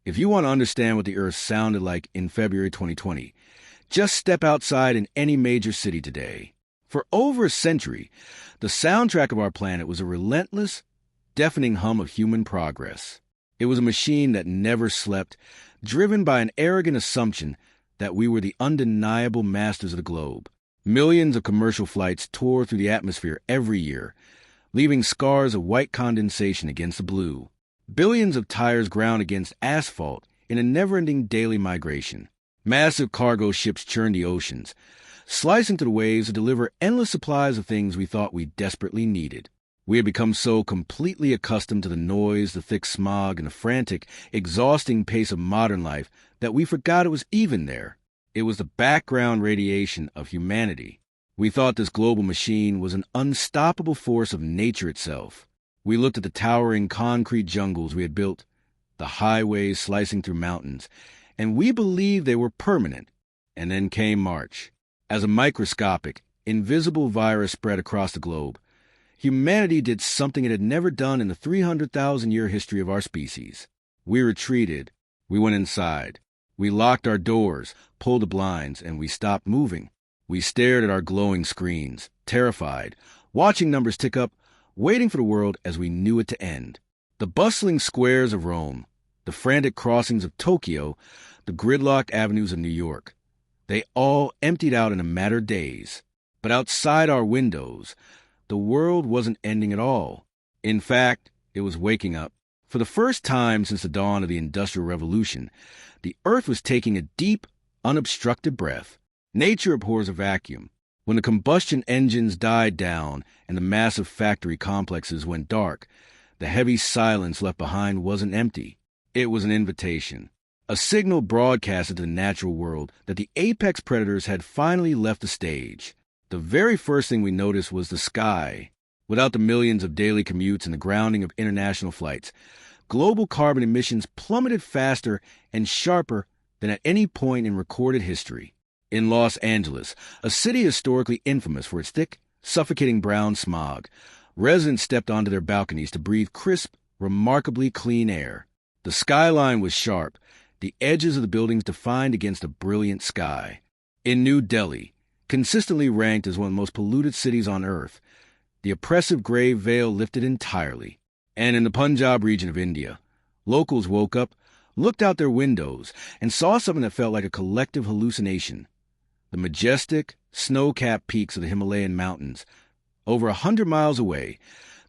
If you want to understand what the Earth sounded like in February 2020, just step outside in any major city today. For over a century, the soundtrack of our planet was a relentless, deafening hum of human progress. It was a machine that never slept, driven by an arrogant assumption that we were the undeniable masters of the globe. Millions of commercial flights tore through the atmosphere every year, leaving scars of white condensation against the blue. Billions of tires ground against asphalt in a never-ending daily migration. Massive cargo ships churned the oceans, slicing through the waves to deliver endless supplies of things we thought we desperately needed. We had become so completely accustomed to the noise, the thick smog, and the frantic, exhausting pace of modern life that we forgot it was even there. It was the background radiation of humanity. We thought this global machine was an unstoppable force of nature itself. We looked at the towering concrete jungles we had built, the highways slicing through mountains, and we believed they were permanent. And then came March. As a microscopic, invisible virus spread across the globe, humanity did something it had never done in the 300,000-year history of our species. We retreated. We went inside. We locked our doors, pulled the blinds, and we stopped moving. We stared at our glowing screens, terrified, watching numbers tick up, waiting for the world as we knew it to end. The bustling squares of Rome, the frantic crossings of Tokyo, the gridlocked avenues of New York, they all emptied out in a matter of days. But outside our windows, the world wasn't ending at all. In fact, it was waking up. For the first time since the dawn of the Industrial Revolution, the Earth was taking a deep, unobstructed breath. Nature abhors a vacuum. When the combustion engines died down and the massive factory complexes went dark, the heavy silence left behind wasn't empty. It was an invitation, a signal broadcasted to the natural world that the apex predators had finally left the stage. The very first thing we noticed was the sky. Without the millions of daily commutes and the grounding of international flights, global carbon emissions plummeted faster and sharper than at any point in recorded history. In Los Angeles, a city historically infamous for its thick, suffocating brown smog, residents stepped onto their balconies to breathe crisp, remarkably clean air. The skyline was sharp, the edges of the buildings defined against a brilliant sky. In New Delhi, consistently ranked as one of the most polluted cities on Earth, the oppressive gray veil lifted entirely. And in the Punjab region of India, locals woke up, looked out their windows, and saw something that felt like a collective hallucination. The majestic, snow-capped peaks of the Himalayan mountains, over 100 miles away,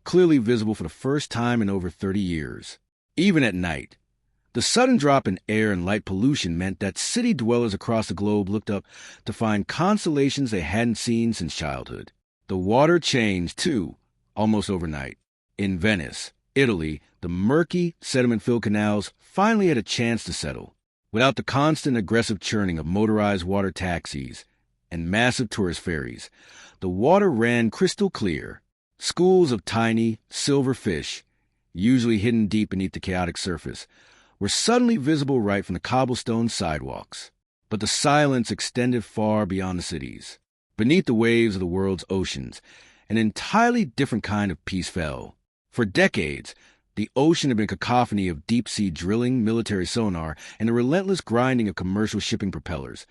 clearly visible for the first time in over 30 years. Even at night, the sudden drop in air and light pollution meant that city dwellers across the globe looked up to find constellations they hadn't seen since childhood. The water changed, too, almost overnight. In Venice, Italy, the murky, sediment-filled canals finally had a chance to settle. Without the constant aggressive churning of motorized water taxis and massive tourist ferries, the water ran crystal clear. Schools of tiny, silver fish, usually hidden deep beneath the chaotic surface, were suddenly visible right from the cobblestone sidewalks. But the silence extended far beyond the cities. Beneath the waves of the world's oceans, an entirely different kind of peace fell. For decades, the ocean had been a cacophony of deep-sea drilling, military sonar, and the relentless grinding of commercial shipping propellers,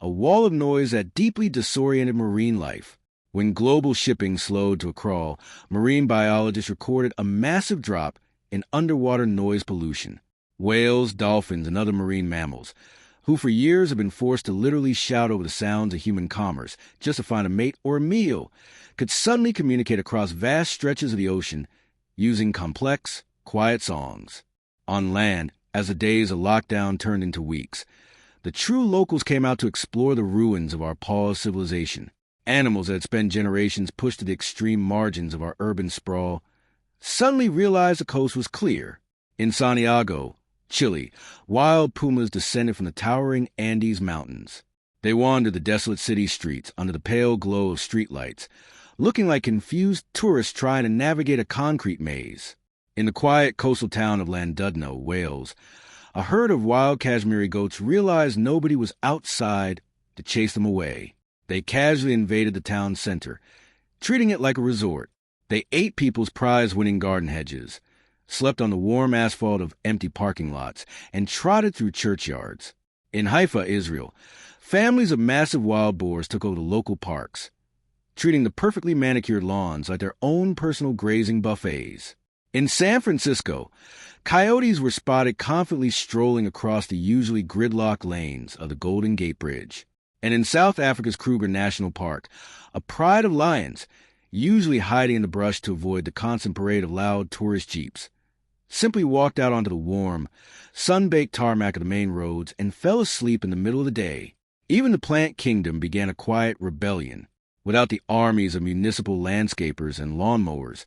a wall of noise that deeply disoriented marine life. When global shipping slowed to a crawl, marine biologists recorded a massive drop in underwater noise pollution. Whales, dolphins, and other marine mammals, who for years have been forced to literally shout over the sounds of human commerce just to find a mate or a meal, could suddenly communicate across vast stretches of the ocean using complex, quiet songs. On land, as the days of lockdown turned into weeks, the true locals came out to explore the ruins of our paused civilization. Animals that had spent generations pushed to the extreme margins of our urban sprawl suddenly realized the coast was clear. In Santiago, Chile, wild pumas descended from the towering Andes Mountains. They wandered the desolate city streets under the pale glow of streetlights, looking like confused tourists trying to navigate a concrete maze. In the quiet coastal town of Llandudno, Wales, a herd of wild Kashmiri goats realized nobody was outside to chase them away. They casually invaded the town center, treating it like a resort. They ate people's prize-winning garden hedges, slept on the warm asphalt of empty parking lots, and trotted through churchyards. In Haifa, Israel, families of massive wild boars took over the local parks, treating the perfectly manicured lawns like their own personal grazing buffets. In San Francisco, coyotes were spotted confidently strolling across the usually gridlocked lanes of the Golden Gate Bridge. And in South Africa's Kruger National Park, a pride of lions, usually hiding in the brush to avoid the constant parade of loud tourist jeeps, simply walked out onto the warm, sun-baked tarmac of the main roads and fell asleep in the middle of the day. Even the plant kingdom began a quiet rebellion. Without the armies of municipal landscapers and lawnmowers,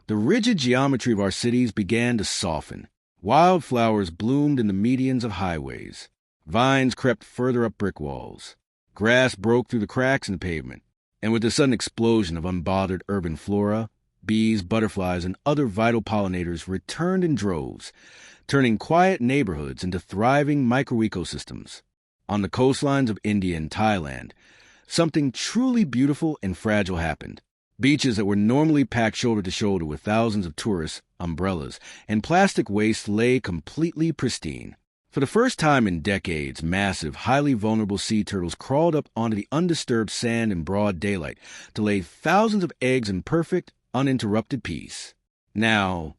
the rigid geometry of our cities began to soften. Wildflowers bloomed in the medians of highways. Vines crept further up brick walls. Grass broke through the cracks in the pavement. And with the sudden explosion of unbothered urban flora, bees, butterflies, and other vital pollinators returned in droves, turning quiet neighborhoods into thriving microecosystems. On the coastlines of India and Thailand, something truly beautiful and fragile happened. Beaches that were normally packed shoulder to shoulder with thousands of tourists, umbrellas, and plastic waste lay completely pristine. For the first time in decades, massive, highly vulnerable sea turtles crawled up onto the undisturbed sand in broad daylight to lay thousands of eggs in perfect, uninterrupted peace. Now,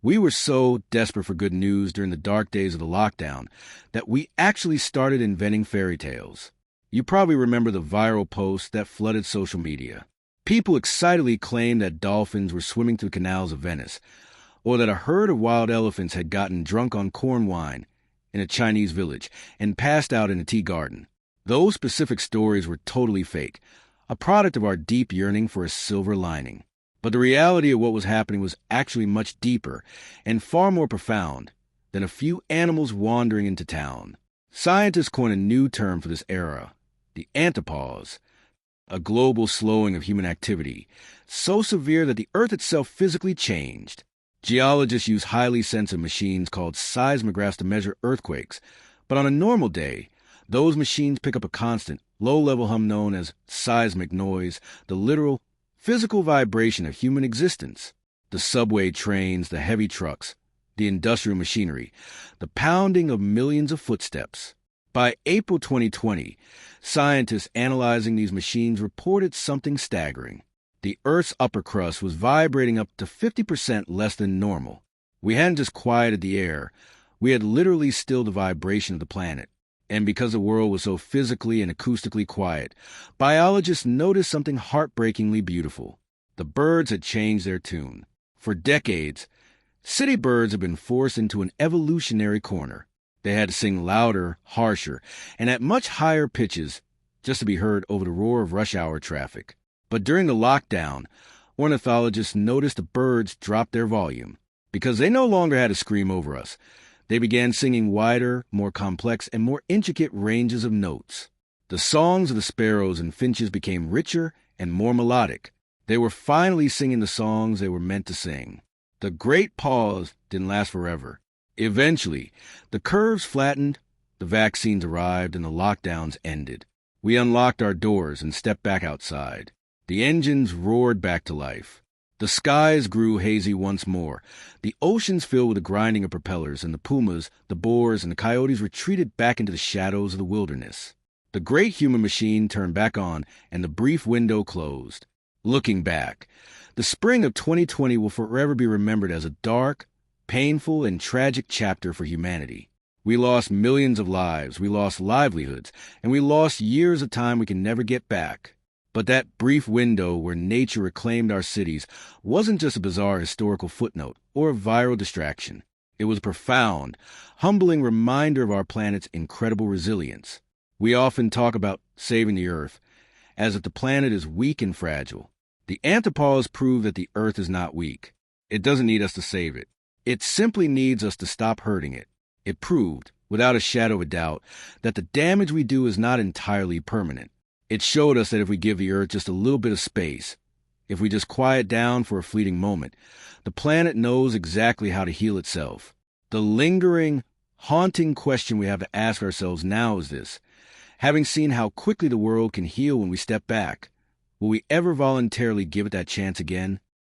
we were so desperate for good news during the dark days of the lockdown that we actually started inventing fairy tales. You probably remember the viral posts that flooded social media. People excitedly claimed that dolphins were swimming through canals of Venice, or that a herd of wild elephants had gotten drunk on corn wine in a Chinese village and passed out in a tea garden. Those specific stories were totally fake, a product of our deep yearning for a silver lining. But the reality of what was happening was actually much deeper and far more profound than a few animals wandering into town. Scientists coined a new term for this era, the antipause, a global slowing of human activity, so severe that the Earth itself physically changed. Geologists use highly sensitive machines called seismographs to measure earthquakes, but on a normal day, those machines pick up a constant, low-level hum known as seismic noise, the literal physical vibration of human existence. The subway trains, the heavy trucks, the industrial machinery, the pounding of millions of footsteps. By April 2020, scientists analyzing these machines reported something staggering. The Earth's upper crust was vibrating up to 50% less than normal. We hadn't just quieted the air, we had literally stilled the vibration of the planet. And because the world was so physically and acoustically quiet, biologists noticed something heartbreakingly beautiful. The birds had changed their tune. For decades, city birds had been forced into an evolutionary corner. They had to sing louder, harsher, and at much higher pitches just to be heard over the roar of rush hour traffic. But during the lockdown, ornithologists noticed the birds drop their volume. Because they no longer had to scream over us, they began singing wider, more complex, and more intricate ranges of notes. The songs of the sparrows and finches became richer and more melodic. They were finally singing the songs they were meant to sing. The great pause didn't last forever. Eventually, the curves flattened, the vaccines arrived, and the lockdowns ended. We unlocked our doors and stepped back outside. The engines roared back to life. The skies grew hazy once more. The oceans filled with the grinding of propellers, and the pumas, the boars, and the coyotes retreated back into the shadows of the wilderness. The great human machine turned back on, and the brief window closed. Looking back, the spring of 2020 will forever be remembered as a dark, painful, and tragic chapter for humanity. We lost millions of lives, we lost livelihoods, and we lost years of time we can never get back. But that brief window where nature reclaimed our cities wasn't just a bizarre historical footnote or a viral distraction. It was a profound, humbling reminder of our planet's incredible resilience. We often talk about saving the Earth as if the planet is weak and fragile. The antipause proved that the Earth is not weak. It doesn't need us to save it. It simply needs us to stop hurting it. It proved, without a shadow of a doubt, that the damage we do is not entirely permanent. It showed us that if we give the Earth just a little bit of space, if we just quiet down for a fleeting moment, the planet knows exactly how to heal itself. The lingering, haunting question we have to ask ourselves now is this: having seen how quickly the world can heal when we step back, will we ever voluntarily give it that chance again?